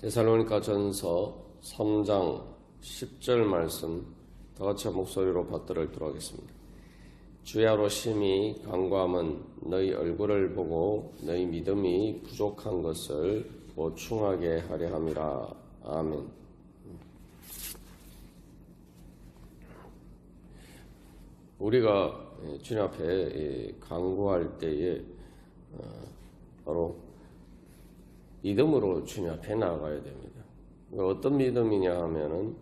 데살로니가 전서 3장 10절 말씀 다같이 목소리로 받들어 읽도록 하겠습니다. 주야로 심히 간구함은 너희 얼굴을 보고 너희 믿음이 부족한 것을 보충하게 하려 함이라. 아멘. 우리가 주님 앞에 간구할 때에 바로 믿음으로 주님 앞에 나아가야 됩니다. 어떤 믿음이냐 하면은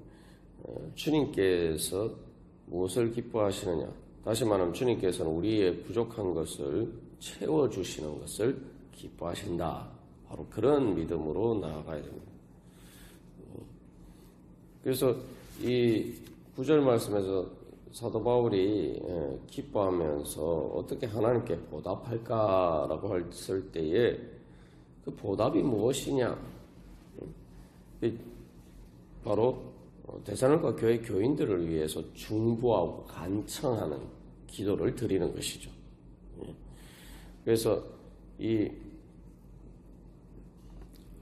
주님께서 무엇을 기뻐하시느냐, 다시 말하면 주님께서는 우리의 부족한 것을 채워주시는 것을 기뻐하신다. 바로 그런 믿음으로 나아가야 됩니다. 그래서 이 9절 말씀에서 사도 바울이 기뻐하면서 어떻게 하나님께 보답할까라고 했을 때에 그 보답이 무엇이냐? 바로 데살로니가 교회 교인들을 위해서 중보하고 간청하는 기도를 드리는 것이죠. 그래서 이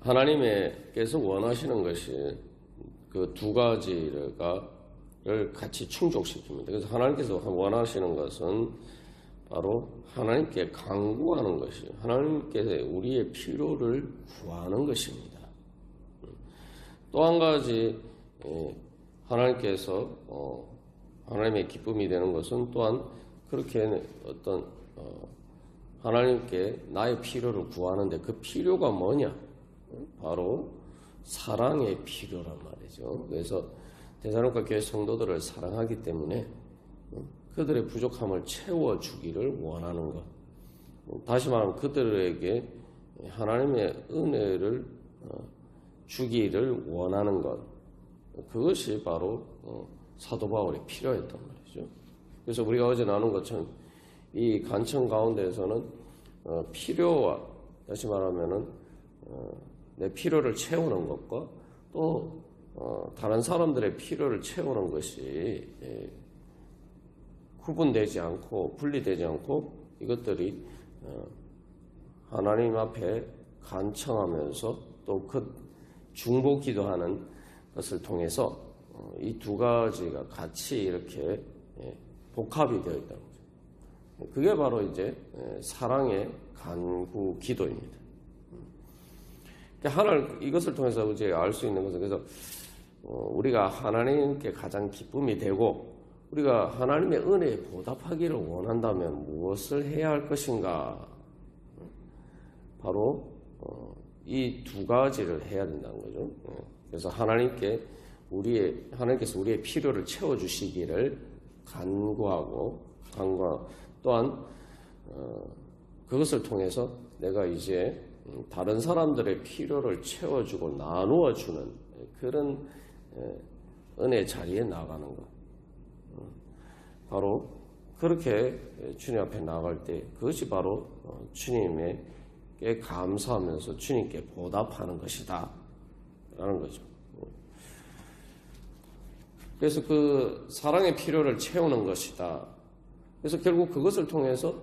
하나님께서 원하시는 것이 그 두 가지를 같이 충족시킵니다. 그래서 하나님께서 원하시는 것은 바로 하나님께 간구하는 것이에요. 하나님께 우리의 필요를 구하는 것입니다. 또 한 가지 하나님께서 하나님의 기쁨이 되는 것은 또한 그렇게 어떤 하나님께 나의 필요를 구하는데 그 필요가 뭐냐? 바로 사랑의 필요란 말이죠. 그래서 데살로니가 교회 성도들을 사랑하기 때문에 그들의 부족함을 채워주기를 원하는 것. 다시 말하면 그들에게 하나님의 은혜를 주기를 원하는 것. 그것이 바로 사도 바울이 필요했단 말이죠. 그래서 우리가 어제 나눈 것처럼 이 간청 가운데에서는 필요와, 다시 말하면은 내 필요를 채우는 것과 또 다른 사람들의 필요를 채우는 것이 구분되지 않고 분리되지 않고 이것들이 하나님 앞에 간청하면서 또 그 중보 기도하는 것을 통해서 이 두 가지가 같이 이렇게 복합이 되어 있다는 거죠. 그게 바로 이제 사랑의 간구 기도입니다. 이것을 통해서 이제 알 수 있는 것은, 그래서 우리가 하나님께 가장 기쁨이 되고 우리가 하나님의 은혜에 보답하기를 원한다면 무엇을 해야 할 것인가? 바로 이 두 가지를 해야 된다는 거죠. 그래서 하나님께서 우리의 필요를 채워주시기를 간구하고 또한 그것을 통해서 내가 이제 다른 사람들의 필요를 채워주고 나누어 주는 그런 은혜 자리에 나가는 것. 바로 그렇게 주님 앞에 나갈 때 그것이 바로 주님에게 감사하면서 주님께 보답하는 것이다 라는 거죠. 그래서 그 사랑의 필요를 채우는 것이다. 그래서 결국 그것을 통해서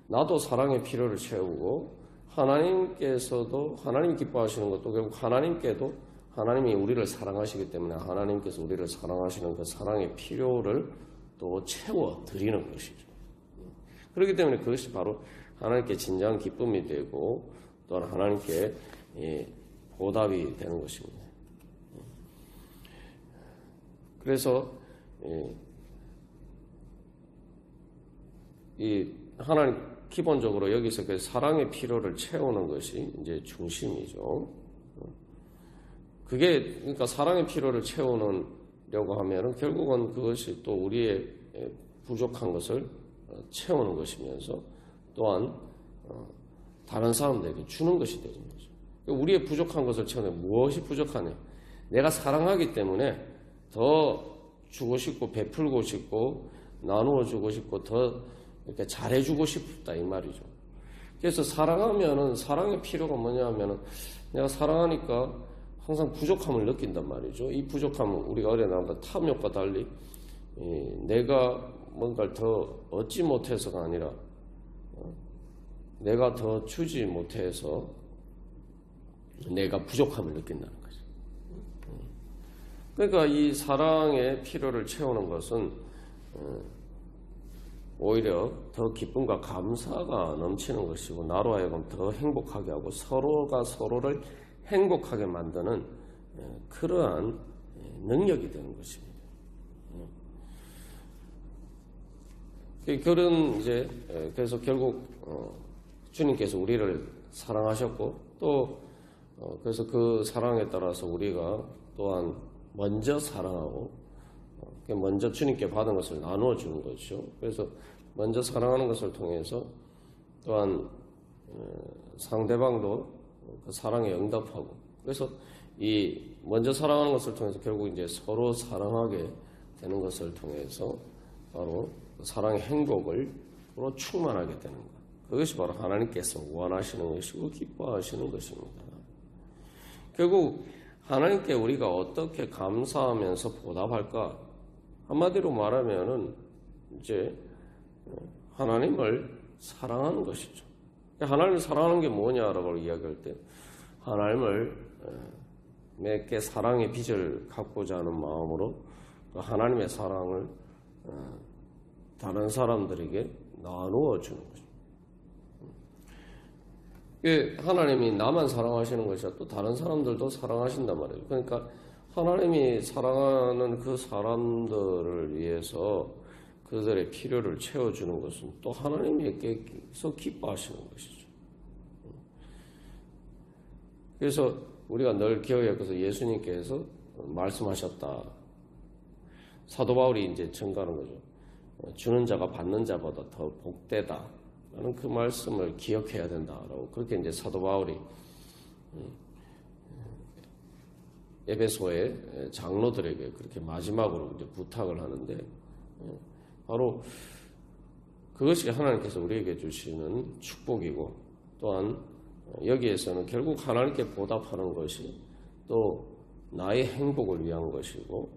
나도 사랑의 필요를 채우고 하나님께서도, 하나님이 기뻐하시는 것도 결국 하나님께도, 하나님이 우리를 사랑하시기 때문에 하나님께서 우리를 사랑하시는 그 사랑의 필요를 또 채워드리는 것이죠. 그렇기 때문에 그것이 바로 하나님께 진정한 기쁨이 되고 또한 하나님께 보답이 되는 것입니다. 그래서 하나님 기본적으로 여기서 그 사랑의 필요를 채우는 것이 이제 중심이죠. 그러니까 사랑의 필요를 채우려고 하면은 결국은 그것이 또 우리의 부족한 것을 채우는 것이면서 또한 다른 사람들에게 주는 것이 되는 거죠. 우리의 부족한 것을 채우는, 무엇이 부족하냐? 내가 사랑하기 때문에 더 주고 싶고 베풀고 싶고 나누어 주고 싶고 더 이렇게 잘해주고 싶다 이 말이죠. 그래서 사랑하면은 사랑의 필요가 뭐냐면은 내가 사랑하니까 항상 부족함을 느낀단 말이죠. 이 부족함은 우리가 어제 나온 탐욕과 달리 내가 뭔가를 더 얻지 못해서가 아니라 내가 더 주지 못해서 내가 부족함을 느낀다는 거죠. 그러니까 이 사랑의 필요를 채우는 것은 오히려 더 기쁨과 감사가 넘치는 것이고 나로 하여금 더 행복하게 하고 서로가 서로를 행복하게 만드는 그러한 능력이 되는 것입니다. 그런 이제 그래서 결국 주님께서 우리를 사랑하셨고 또 그래서 그 사랑에 따라서 우리가 또한 먼저 사랑하고 먼저 주님께 받은 것을 나누어 주는 것이죠. 그래서 먼저 사랑하는 것을 통해서 또한 상대방도 그 사랑에 응답하고 그래서 이 먼저 사랑하는 것을 통해서 결국 이제 서로 사랑하게 되는 것을 통해서 바로 사랑의 행복을 충만하게 되는 것. 그것이 바로 하나님께서 원하시는 것이고 기뻐하시는 것입니다. 결국 하나님께 우리가 어떻게 감사하면서 보답할까? 한마디로 말하면은 이제 하나님을 사랑하는 것이죠. 하나님을 사랑하는 게 뭐냐라고 이야기할 때 하나님을 몇 개 사랑의 빚을 갚고자 하는 마음으로 하나님의 사랑을 다른 사람들에게 나누어 주는 거죠. 하나님이 나만 사랑하시는 것이 아니라 또 다른 사람들도 사랑하신단 말이에요. 그러니까 하나님이 사랑하는 그 사람들을 위해서 그들의 필요를 채워주는 것은 또 하나님께서 기뻐하시는 것이죠. 그래서 우리가 늘 기억해야 해서 예수님께서 말씀하셨다. 사도 바울이 이제 증가하는 거죠. 주는 자가 받는 자보다 더 복되다. 라는 그 말씀을 기억해야 된다라고 그렇게 이제 사도 바울이 에베소의 장로들에게 그렇게 마지막으로 이제 부탁을 하는데 바로 그것이 하나님께서 우리에게 주시는 축복이고 또한 여기에서는 결국 하나님께 보답하는 것이 또 나의 행복을 위한 것이고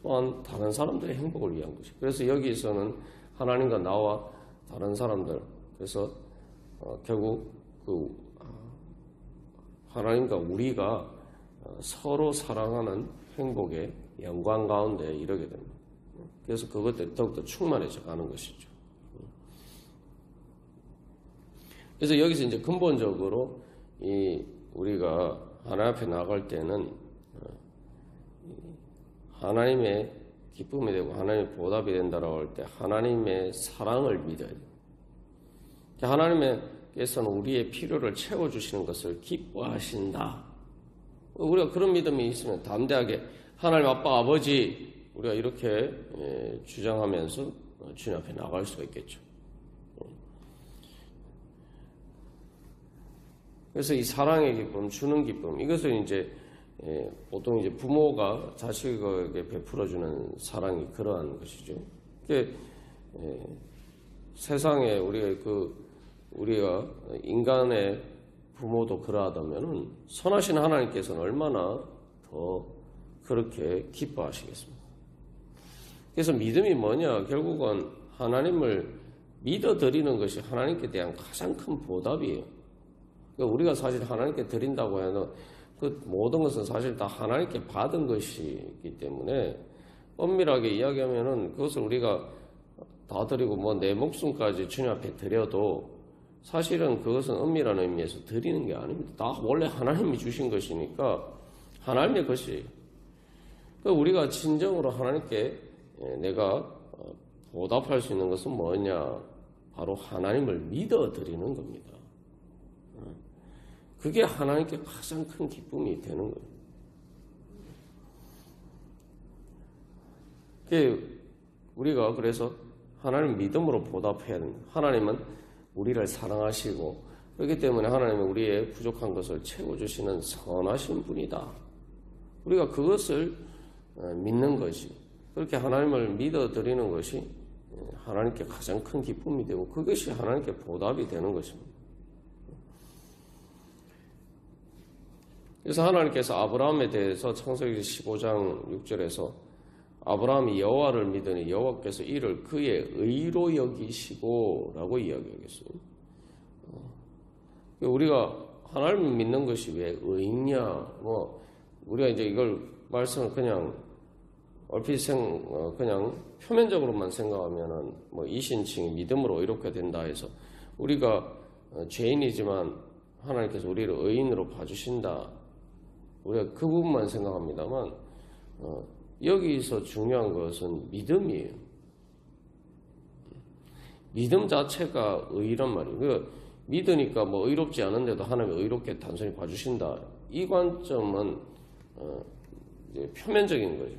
또한 다른 사람들의 행복을 위한 것이고 그래서 여기에서는 하나님과 나와 다른 사람들 그래서 결국 그 하나님과 우리가 서로 사랑하는 행복의 영광 가운데 이르게 됩니다. 그래서 그것들이 더욱더 충만해져 가는 것이죠. 그래서 여기서 이제 근본적으로 우리가 하나님 앞에 나갈 때는 하나님의 기쁨이 되고 하나님의 보답이 된다라고 할 때 하나님의 사랑을 믿어야 돼요. 하나님께서는 우리의 필요를 채워주시는 것을 기뻐하신다. 우리가 그런 믿음이 있으면 담대하게 하나님 아빠 아버지 우리가 이렇게 주장하면서 주님 앞에 나갈 수가 있겠죠. 그래서 이 사랑의 기쁨, 주는 기쁨 이것을 이제 보통 이제 부모가 자식에게 베풀어주는 사랑이 그러한 것이죠. 세상에 우리가 인간의 부모도 그러하다면은 선하신 하나님께서는 얼마나 더 그렇게 기뻐하시겠습니까? 그래서 믿음이 뭐냐? 결국은 하나님을 믿어드리는 것이 하나님께 대한 가장 큰 보답이에요. 그러니까 우리가 사실 하나님께 드린다고 해도 그 모든 것은 사실 다 하나님께 받은 것이기 때문에 엄밀하게 이야기하면은 그것을 우리가 다 드리고 뭐 내 목숨까지 주님 앞에 드려도 사실은 그것은 엄밀한 의미에서 드리는 게 아닙니다. 다 원래 하나님이 주신 것이니까 하나님의 것이에요. 우리가 진정으로 하나님께 내가 보답할 수 있는 것은 뭐냐? 바로 하나님을 믿어드리는 겁니다. 그게 하나님께 가장 큰 기쁨이 되는 거예요. 우리가 그래서 하나님 믿음으로 보답해야 됩니다. 하나님은 우리를 사랑하시고 그렇기 때문에 하나님은 우리의 부족한 것을 채워주시는 선하신 분이다. 우리가 그것을 믿는 것이 그렇게 하나님을 믿어드리는 것이 하나님께 가장 큰 기쁨이 되고 그것이 하나님께 보답이 되는 것입니다. 그래서 하나님께서 아브라함에 대해서 창세기 15장 6절에서 아브라함이 여호와를 믿으니 여호와께서 이를 그의 의로 여기시고 라고 이야기하겠어요. 우리가 하나님을 믿는 것이 왜 의냐? 우리가 이제 이걸 말씀을 그냥 얼핏 그냥 표면적으로만 생각하면은 뭐 이신칭이 믿음으로 의롭게 된다 해서 우리가 죄인이지만 하나님께서 우리를 의인으로 봐주신다. 우리가 그 부분만 생각합니다만 여기서 중요한 것은 믿음이에요. 믿음 자체가 의란 말이에요. 그러니까 믿으니까 뭐 의롭지 않은데도 하나님이 의롭게 단순히 봐주신다. 이 관점은 이제 표면적인 거죠.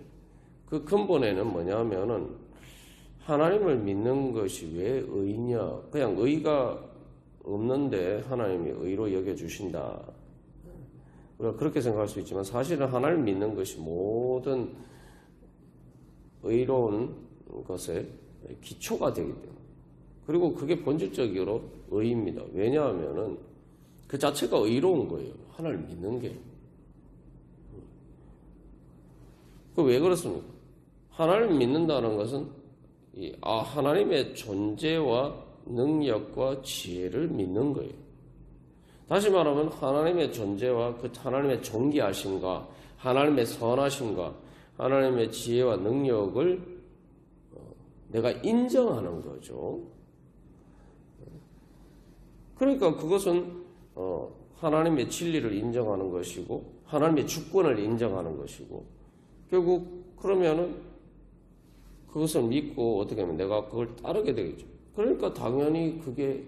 그 근본에는 뭐냐면은 하나님을 믿는 것이 왜 의냐? 그냥 의가 없는데 하나님이 의로 여겨주신다. 우리가 그렇게 생각할 수 있지만 사실은 하나님을 믿는 것이 모든 의로운 것의 기초가 되기 때문에. 그리고 그게 본질적으로 의입니다. 왜냐하면은 그 자체가 의로운 거예요. 하나님을 믿는 게. 그 왜 그렇습니까? 하나님을 믿는다는 것은 하나님의 존재와 능력과 지혜를 믿는 거예요. 다시 말하면 하나님의 존재와 그 하나님의 존귀하심과 하나님의 선하심과 하나님의 지혜와 능력을 내가 인정하는 거죠. 그러니까 그것은 하나님의 진리를 인정하는 것이고 하나님의 주권을 인정하는 것이고 결국 그러면은 그것을 믿고 어떻게 하면 내가 그걸 따르게 되겠죠. 그러니까 당연히 그게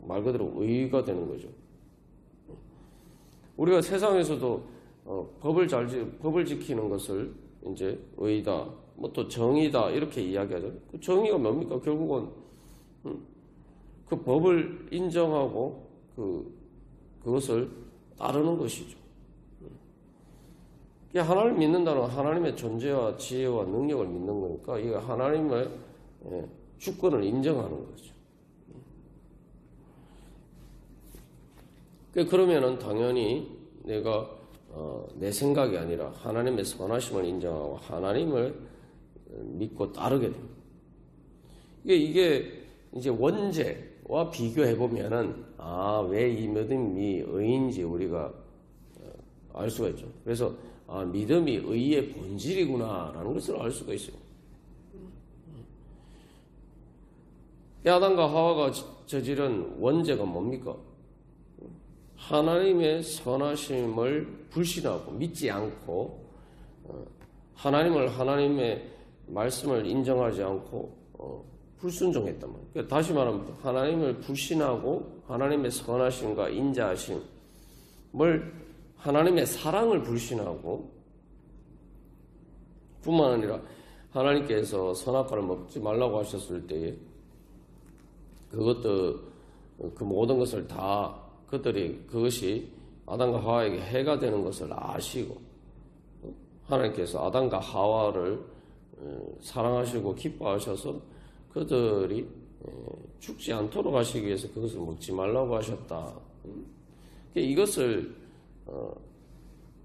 말 그대로 의가 되는 거죠. 우리가 세상에서도 법을 지키는 것을 이제 의다, 뭐 또 정의다 이렇게 이야기하죠. 그 정의가 뭡니까? 결국은 그 법을 인정하고 그것을 따르는 것이죠. 하나님을 믿는다는 건 하나님의 존재와 지혜와 능력을 믿는 거니까 이게 하나님의 주권을 인정하는 거죠. 그러면은 당연히 내가 내 생각이 아니라 하나님의 선하심을 인정하고 하나님을 믿고 따르게 됩니다. 이게 이제 원죄와 비교해 보면은 왜 이 믿음이 의인지 우리가 알 수가 있죠. 그래서 믿음이 의의 본질이구나라는 것을 알 수가 있어요. 아담과 하와가 저지른 원죄가 뭡니까? 하나님의 선하심을 불신하고 믿지 않고 하나님의 말씀을 인정하지 않고 불순종했단 말이에요. 그러니까 다시 말하면 하나님을 불신하고 하나님의 선하심과 인자하심을 하나님의 사랑을 불신하고 뿐만 아니라 하나님께서 선악과를 먹지 말라고 하셨을 때에 그 모든 것을 다 그것이 아담과 하와에게 해가 되는 것을 아시고 하나님께서 아담과 하와를 사랑하시고 기뻐하셔서 그들이 죽지 않도록 하시기 위해서 그것을 먹지 말라고 하셨다. 이것을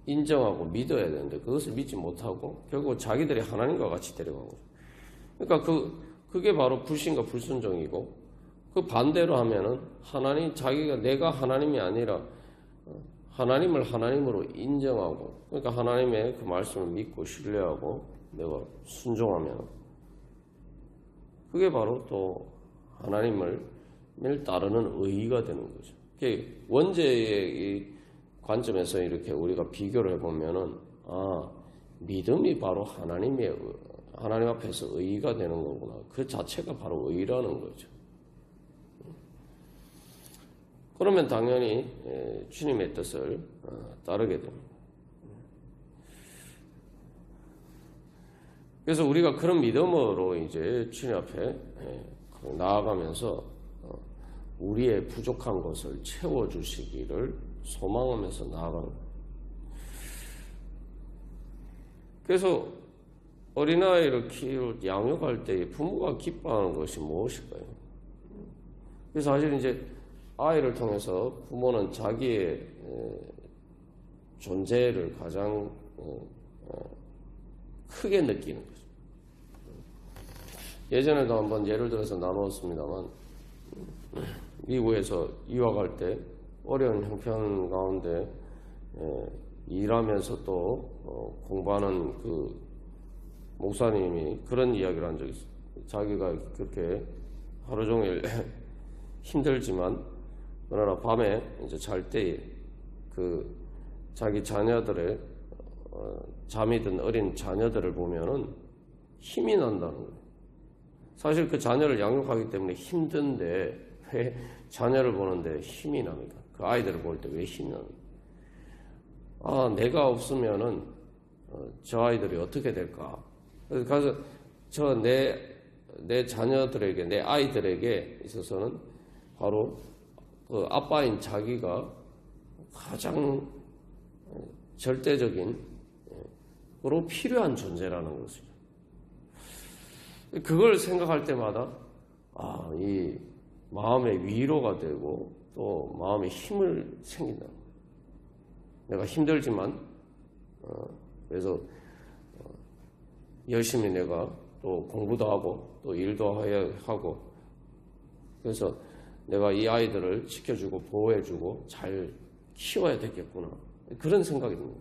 인정하고 믿어야 되는데 그것을 믿지 못하고 결국 자기들이 하나님과 같이 데려간 거죠. 그러니까 그게 바로 불신과 불순종이고 그 반대로 하면은 내가 하나님이 아니라 하나님을 하나님으로 인정하고 그러니까 하나님의 그 말씀을 믿고 신뢰하고 내가 순종하면 그게 바로 또 하나님을 따르는 의의가 되는 거죠. 원죄의 이 관점에서 이렇게 우리가 비교를 해보면은 믿음이 바로 하나님 앞에서 의의가 되는 거구나. 그 자체가 바로 의의라는 거죠. 그러면 당연히 주님의 뜻을 따르게 됩니다. 그래서 우리가 그런 믿음으로 이제 주님 앞에 나아가면서 우리의 부족한 것을 채워주시기를 소망하면서 나아가는 거예요. 그래서 어린아이를 양육할 때 부모가 기뻐하는 것이 무엇일까요? 그래서 사실 이제 아이를 통해서 부모는 자기의 존재를 가장 크게 느끼는 거죠. 예전에도 한번 예를 들어서 나누었습니다만 미국에서 유학할 때 어려운 형편 가운데 일하면서 또 공부하는 그 목사님이 그런 이야기를 한 적이 있어요. 자기가 그렇게 하루 종일 힘들지만 그러나 밤에 이제 잘 때에 그 자기 자녀들의 잠이 든 어린 자녀들을 보면은 힘이 난다는 거예요. 사실 그 자녀를 양육하기 때문에 힘든데 왜 자녀를 보는데 힘이 납니까? 그 아이들을 볼 때 왜 힘이 납니까? 아, 내가 없으면은 저 아이들이 어떻게 될까? 그래서 내 자녀들에게, 내 아이들에게 있어서는 바로 그 아빠인 자기가 가장 절대적인 그로 필요한 존재라는 것이죠. 그걸 생각할 때마다 이 마음의 위로가 되고 또 마음에 힘을 생긴다. 내가 힘들지만 그래서 열심히 내가 또 공부도 하고 또 일도 해야 하고 그래서 내가 이 아이들을 지켜주고 보호해주고 잘 키워야 되겠구나 그런 생각이 듭니다.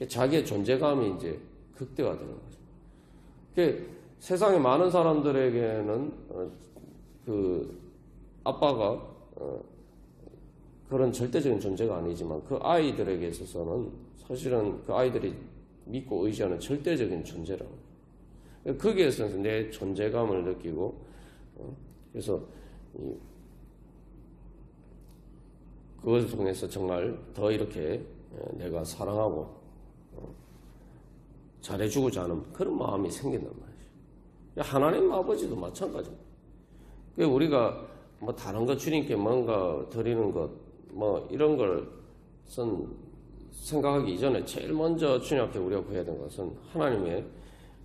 자기의 존재감이 이제 극대화되는 거죠. 세상에 많은 사람들에게는 그 아빠가 그런 절대적인 존재가 아니지만 그 아이들에게 있어서는 사실은 그 아이들이 믿고 의지하는 절대적인 존재라고. 거기에서 내 존재감을 느끼고 그래서 그것을 통해서 정말 더 이렇게 내가 사랑하고 잘해주고자 하는 그런 마음이 생긴단 말이죠. 하나님 아버지도 마찬가지입니다. 우리가 뭐 다른 것 주님께 뭔가 드리는 것 뭐 이런 것은 생각하기 이전에 제일 먼저 주님 앞에 우리가 구해야 되는 것은 하나님의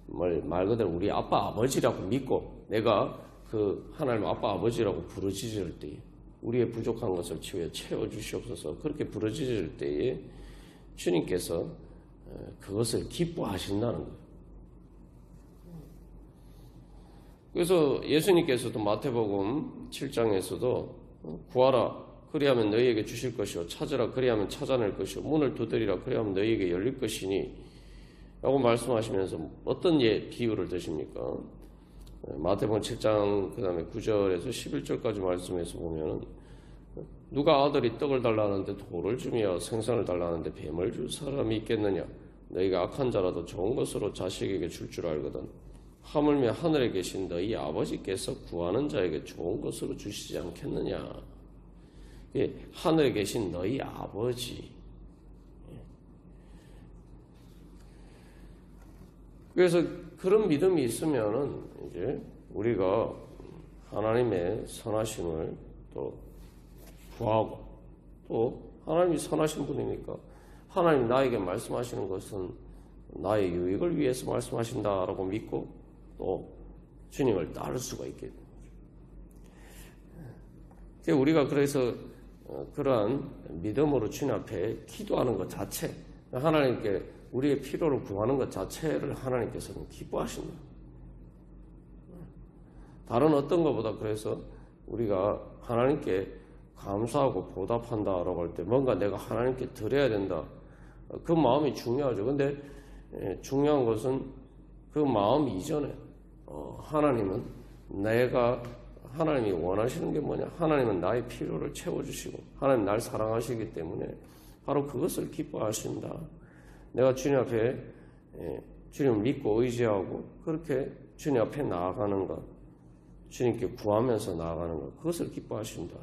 말 그대로 우리 아빠 아버지라고 믿고 내가 그 하나님 아빠 아버지라고 부르짖을 때에 우리의 부족한 것을 채워주시옵소서 그렇게 부르짖을 때에 주님께서 그것을 기뻐하신다는 거예요. 그래서 예수님께서도 마태복음 7장에서도 구하라 그리하면 너희에게 주실 것이요 찾으라 그리하면 찾아낼 것이요 문을 두드리라 그리하면 너희에게 열릴 것이니 라고 말씀하시면서 어떤 비유를 드십니까? 마태복음 7장 그 다음에 9절에서 11절까지 말씀해서 보면 누가 아들이 떡을 달라는데 돌을 주며 생선을 달라는데 뱀을 줄 사람이 있겠느냐 너희가 악한 자라도 좋은 것으로 자식에게 줄 줄 알거든 하물며 하늘에 계신 너희 아버지께서 구하는 자에게 좋은 것으로 주시지 않겠느냐. 하늘에 계신 너희 아버지. 그래서 그런 믿음이 있으면은 이제 우리가 하나님의 선하심을 또 구하고 또 하나님이 선하신 분이니까 하나님 나에게 말씀하시는 것은 나의 유익을 위해서 말씀하신다라고 믿고 또 주님을 따를 수가 있겠죠. 우리가 그래서 그러한 믿음으로 주님 앞에 기도하는 것 자체, 하나님께 우리의 필요를 구하는 것 자체를 하나님께서는 기뻐하신다. 다른 어떤 것보다 그래서 우리가 하나님께 감사하고 보답한다라고 할 때 뭔가 내가 하나님께 드려야 된다. 그 마음이 중요하죠. 근데 중요한 것은 그 마음 이전에 하나님이 원하시는 게 뭐냐? 하나님은 나의 필요를 채워주시고 하나님 날 사랑하시기 때문에 바로 그것을 기뻐하신다. 내가 주님 앞에 주님을 믿고 의지하고 그렇게 주님 앞에 나아가는 것, 주님께 구하면서 나아가는 것, 그것을 기뻐하신다.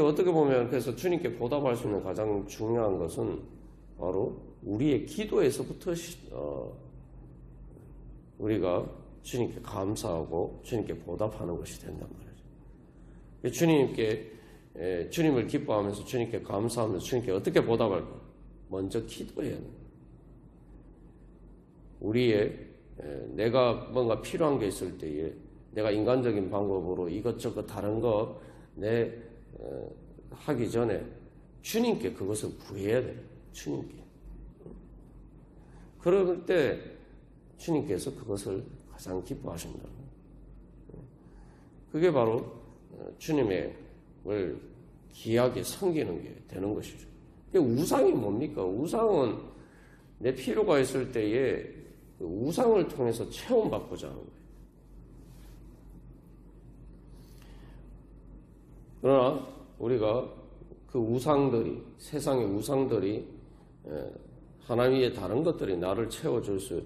어떻게 보면 그래서 주님께 보답할 수 있는 가장 중요한 것은 바로 우리의 기도에서부터 우리가 주님께 감사하고 주님께 보답하는 것이 된단 말이죠. 주님을 기뻐하면서 주님께 감사하면서 주님께 어떻게 보답할까? 먼저 기도해야 합니다. 내가 뭔가 필요한 게 있을 때에 내가 인간적인 방법으로 이것저것 다른 거 하기 전에 주님께 그것을 구해야 돼요. 주님께. 그럴 때 주님께서 그것을 가장 기뻐하십니다. 그게 바로 주님을 귀하게 섬기는 게 되는 것이죠. 우상이 뭡니까? 우상은 내 필요가 있을 때에 그 우상을 통해서 체험받고자 하는 거예요. 그러나 우리가 그 우상들이, 세상의 우상들이 하나님의 다른 것들이 나를 채워줄 수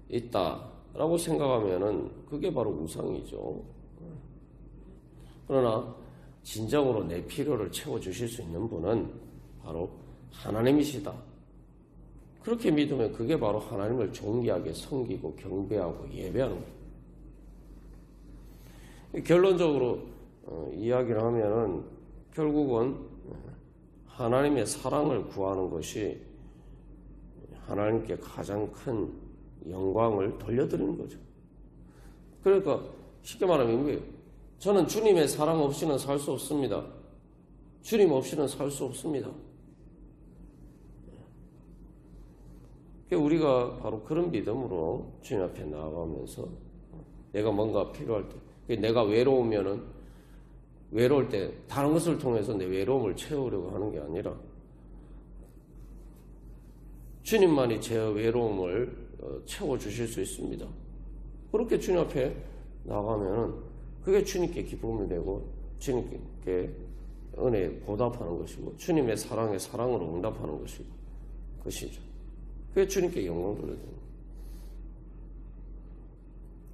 있다라고 생각하면은 그게 바로 우상이죠. 그러나 진정으로 내 필요를 채워주실 수 있는 분은 바로 하나님이시다. 그렇게 믿으면 그게 바로 하나님을 존귀하게 섬기고 경배하고 예배하는 거예요. 결론적으로 이야기를 하면은 결국은 하나님의 사랑을 구하는 것이 하나님께 가장 큰 영광을 돌려드리는 거죠. 그러니까 쉽게 말하면 이거예요. 저는 주님의 사랑 없이는 살 수 없습니다. 주님 없이는 살 수 없습니다. 우리가 바로 그런 믿음으로 주님 앞에 나아가면서 내가 뭔가 필요할 때, 내가 외로우면은 외로울 때 다른 것을 통해서 내 외로움을 채우려고 하는 게 아니라 주님만이 제 외로움을 채워주실 수 있습니다. 그렇게 주님 앞에 나가면은 그게 주님께 기쁨이 되고 주님께 은혜에 보답하는 것이고 주님의 사랑에 사랑으로 응답하는 것이죠. 그게 주님께 영광 돌려야 됩니다.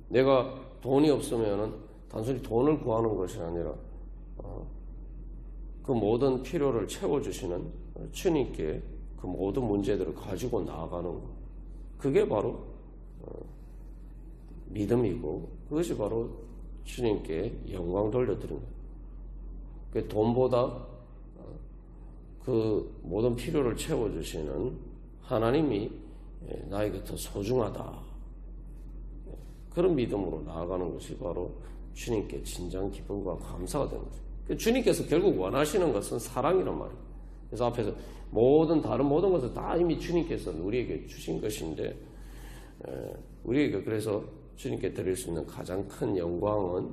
내가 돈이 없으면은 단순히 돈을 구하는 것이 아니라 그 모든 필요를 채워주시는 주님께 그 모든 문제들을 가지고 나아가는 것. 그게 바로 믿음이고 그것이 바로 주님께 영광 돌려드리는 거예요. 돈보다 그 모든 필요를 채워주시는 하나님이 나에게 더 소중하다. 그런 믿음으로 나아가는 것이 바로 주님께 진정 기쁨과 감사가 되는 거죠. 주님께서 결국 원하시는 것은 사랑이란 말이에요. 그래서 앞에서 다른 모든 것을 다 이미 주님께서 우리에게 주신 것인데 우리에게 그래서 주님께 드릴 수 있는 가장 큰 영광은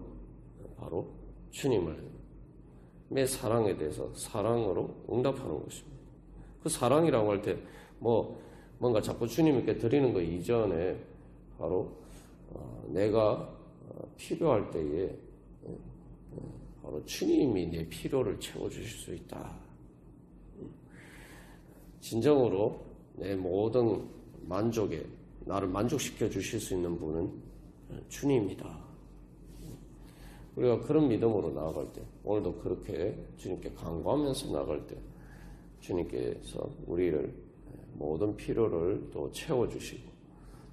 바로 주님의 사랑에 대해서 사랑으로 응답하는 것입니다. 그 사랑이라고 할 때 뭔가 자꾸 주님께 드리는 것 이전에 바로 내가 필요할 때에 바로 주님이 내 필요를 채워주실 수 있다. 진정으로 내 모든 만족에 나를 만족시켜 주실 수 있는 분은 주님이다. 우리가 그런 믿음으로 나아갈 때 오늘도 그렇게 주님께 간구하면서 나아갈 때 주님께서 우리를 모든 필요를 또 채워주시고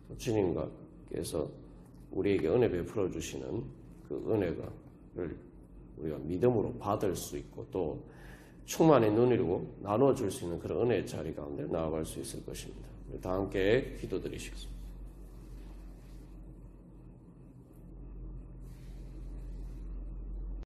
또 주님께서 우리에게 은혜 베풀어 주시는 그 은혜를 우리가 믿음으로 받을 수 있고 또 충만의 눈이고 나누어 줄 수 있는 그런 은혜의 자리 가운데 나아갈 수 있을 것입니다. 우리 다 함께 기도드리시겠습니다.